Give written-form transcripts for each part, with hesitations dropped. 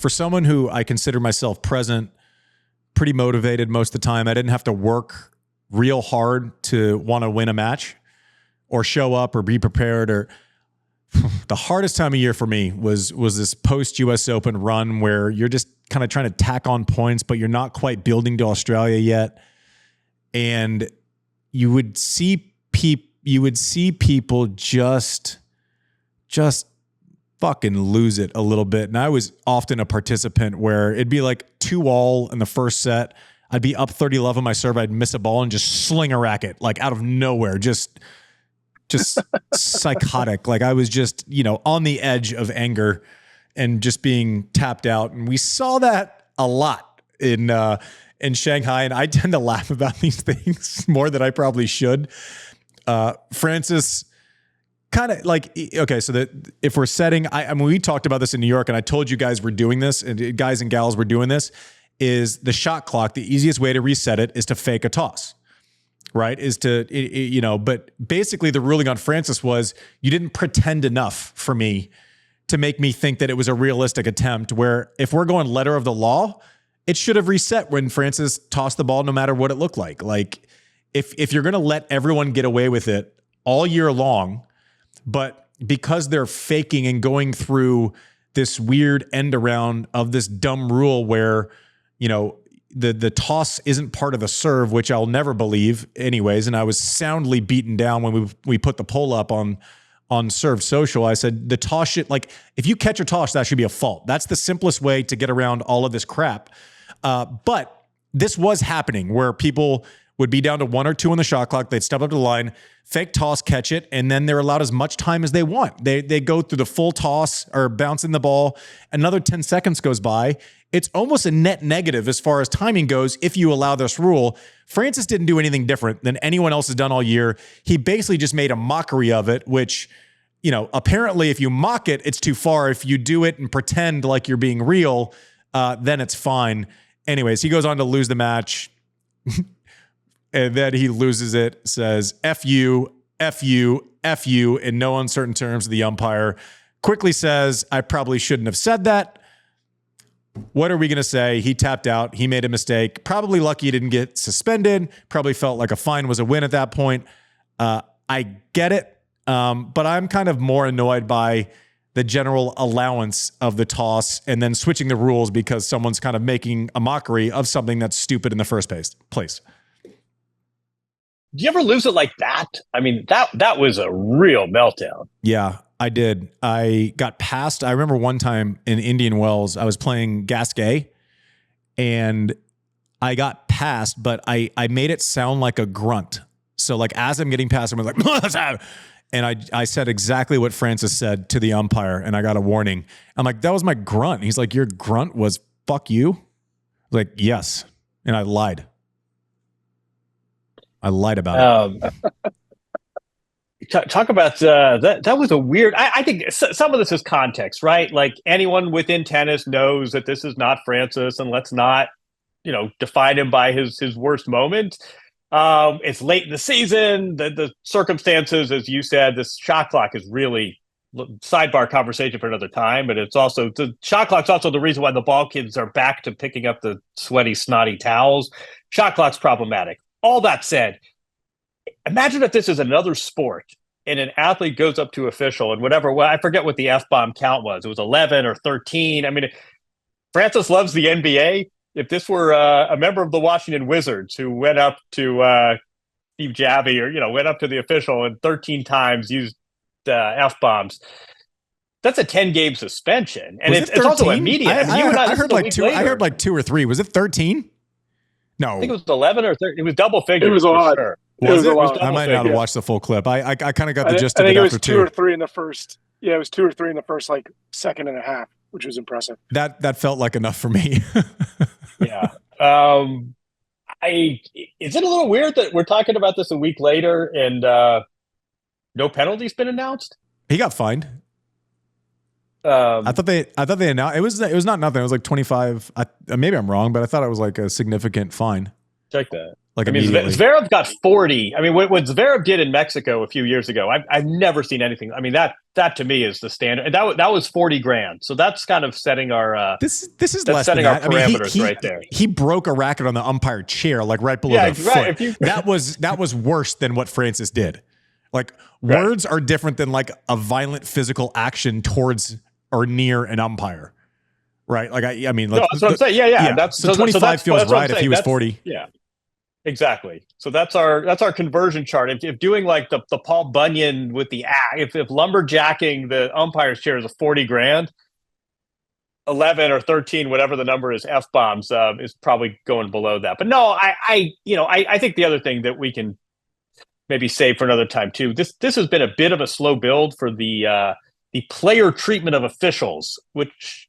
for someone who I consider myself present, pretty motivated most of the time. I didn't have to work real hard to want to win a match or show up or be prepared. Or the hardest time of year for me was this post US Open run where you're just kind of trying to tack on points, but you're not quite building to Australia yet. And you would see people just fucking lose it a little bit. And I was often a participant where it'd be like 2-all in the first set. I'd be up 30-love on my serve. I'd miss a ball and just sling a racket like out of nowhere. Just psychotic. Like I was just, on the edge of anger and just being tapped out. And we saw that a lot in Shanghai. And I tend to laugh about these things more than I probably should. Francis kind of like, okay, so that if we're setting, I mean, we talked about this in New York and I told you guys we're doing this, and guys and gals were doing this, is the shot clock. The easiest way to reset it is to fake a toss, right? But basically the ruling on Francis was you didn't pretend enough for me to make me think that it was a realistic attempt, where if we're going letter of the law, it should have reset when Francis tossed the ball no matter what it looked like. Like if you're going to let everyone get away with it all year long, but because they're faking and going through this weird end around of this dumb rule where, the toss isn't part of the serve, which I'll never believe anyways. And I was soundly beaten down when we put the poll up on Serve Social. I said, the toss should, like, if you catch a toss, that should be a fault. That's the simplest way to get around all of this crap. But this was happening where people would be down to 1 or 2 on the shot clock. They'd step up to the line, fake toss, catch it, and then they're allowed as much time as they want. They go through the full toss or bouncing the ball. Another 10 seconds goes by. It's almost a net negative as far as timing goes if you allow this rule. Francis didn't do anything different than anyone else has done all year. He basically just made a mockery of it, which, apparently if you mock it, it's too far. If you do it and pretend like you're being real, then it's fine. Anyways, he goes on to lose the match. And then he loses it, says, F you, F you, F you, in no uncertain terms to the umpire. Quickly says, I probably shouldn't have said that. What are we going to say? He tapped out. He made a mistake. Probably lucky he didn't get suspended. Probably felt like a fine was a win at that point. I get it, but I'm kind of more annoyed by the general allowance of the toss and then switching the rules because someone's kind of making a mockery of something that's stupid in the first place. Do you ever lose it like that? I mean, that was a real meltdown. Yeah, I did. I got passed. I remember one time in Indian Wells, I was playing Gasquet and I got passed, but I made it sound like a grunt. So like as I'm getting past, I'm like, and I said exactly what Francis said to the umpire and I got a warning. I'm like, that was my grunt. And he's like, your grunt was fuck you? I was like, yes. And I lied. About it. Talk about that was a weird. I think some of this is context, right? Like anyone within tennis knows that this is not Francis, and let's not, define him by his worst moment. It's late in the season. The circumstances, as you said, this shot clock is really sidebar conversation for another time. But it's also the shot clock's also the reason why the ball kids are back to picking up the sweaty, snotty towels. Shot clock's problematic. All that said, imagine if this is another sport and an athlete goes up to official and whatever, I forget what the F-bomb count was. It was 11 or 13. I mean, Francis loves the NBA. If this were a member of the Washington Wizards who went up to Steve Javie or, went up to the official and 13 times used F-bombs, that's a 10-game suspension. And it's also immediate. I heard like 2 or 3. Was it 13? No, I think it was 11 or 13. It was double figures. It was a lot. Sure. Was it? I might not have watched the full clip. I kind of got the gist of it. I think it was after 2 or 3 in the first. Yeah, it was 2 or 3 in the first second and a half, which was impressive. That felt like enough for me. Yeah. Is it a little weird that we're talking about this a week later and no penalty's been announced? He got fined. I thought they announced it was not nothing. It was like 25. Maybe I'm wrong, but I thought it was like a significant fine. Check that. Like, I mean, immediately. Zverev got 40. I mean, what Zverev did in Mexico a few years ago, I've never seen anything. I mean, that to me is the standard. And that was 40 grand. So that's kind of setting our this is less setting than our parameters he, right there. He broke a racket on the umpire chair, like right below the foot. That was worse than what Francis did. Like, words are different than like a violent physical action towards or near an umpire. Right. Like, I mean, no, that's what I'm saying. Yeah. That's so 25 feels right if he was 40. Yeah. Exactly. So that's our conversion chart. If doing like the Paul Bunyan with the if lumberjacking the umpire's chair is a 40 grand, 11 or 13, whatever the number is, F-bombs is probably going below that. But no, I think the other thing that we can maybe save for another time too. This has been a bit of a slow build for the player treatment of officials, which,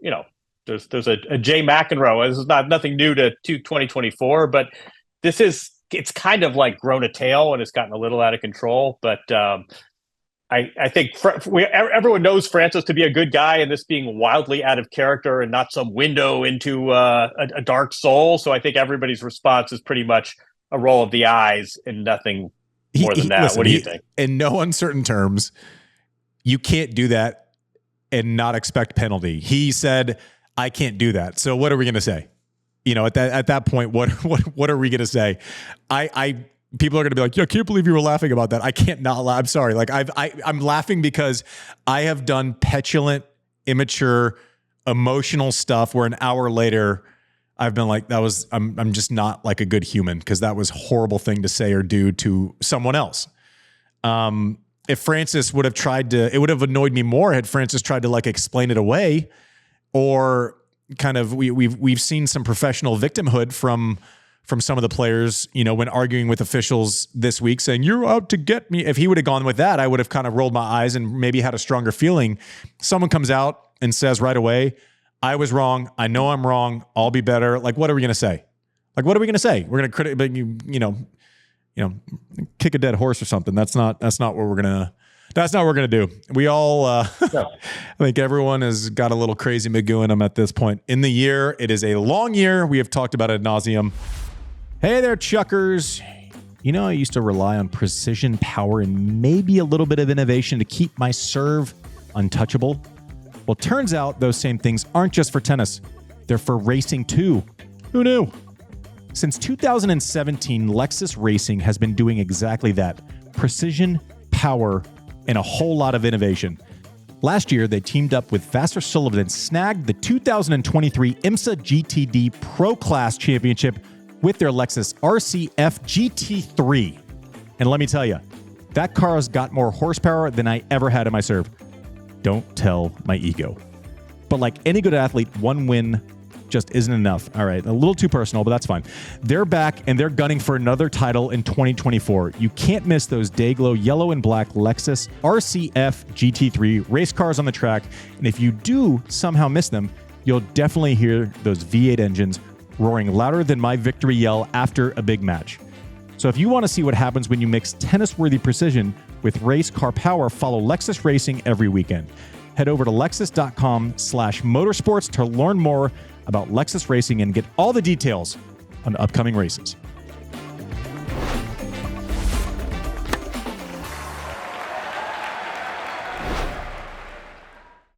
there's a Jay McEnroe. This is nothing new to 2024, but it's kind of like grown a tail and it's gotten a little out of control. But I think everyone knows Francis to be a good guy, and this being wildly out of character and not some window into a dark soul. So I think everybody's response is pretty much a roll of the eyes and nothing more than that. Listen, what do you think? In no uncertain terms, you can't do that and not expect penalty. He said, I can't do that. So what are we going to say? At that point, what are we going to say? People are going to be like, I can't believe you were laughing about that. I can't not laugh. I'm sorry. Like I'm laughing because I have done petulant, immature, emotional stuff where an hour later I've been like, I'm just not like a good human because that was a horrible thing to say or do to someone else. If Francis would have it would have annoyed me more had Francis tried to like explain it away, or kind of we've seen some professional victimhood from some of the players, when arguing with officials this week, saying you're out to get me. If he would have gone with that, I would have kind of rolled my eyes and maybe had a stronger feeling. Someone comes out and says right away, I was wrong. I know I'm wrong. I'll be better. Like, what are we going to say? Like, what are we going to say? We're going to kick a dead horse or something. That's not what we're going to. That's not what we're going to do. We all, I think everyone has got a little crazy Magoo in them at this point in the year. It is a long year. We have talked about it ad nauseum. Hey there, Chuckers. I used to rely on precision, power, and maybe a little bit of innovation to keep my serve untouchable. Well, turns out those same things aren't just for tennis. They're for racing too. Who knew? Since 2017, Lexus Racing has been doing exactly that. Precision, power, and a whole lot of innovation. Last year, they teamed up with Vassar Sullivan and snagged the 2023 IMSA GTD Pro Class Championship with their Lexus RCF GT3. And let me tell you, that car's got more horsepower than I ever had in my serve. Don't tell my ego. But like any good athlete, one win just isn't enough. All right, a little too personal, but that's fine. They're back and they're gunning for another title in 2024. You can't miss those day-glow yellow and black Lexus RCF GT3 race cars on the track. And if you do somehow miss them, you'll definitely hear those V8 engines roaring louder than my victory yell after a big match. So if you want to see what happens when you mix tennis-worthy precision with race car power, follow Lexus Racing every weekend. Head over to lexus.com/motorsports to learn more about Lexus Racing and get all the details on upcoming races.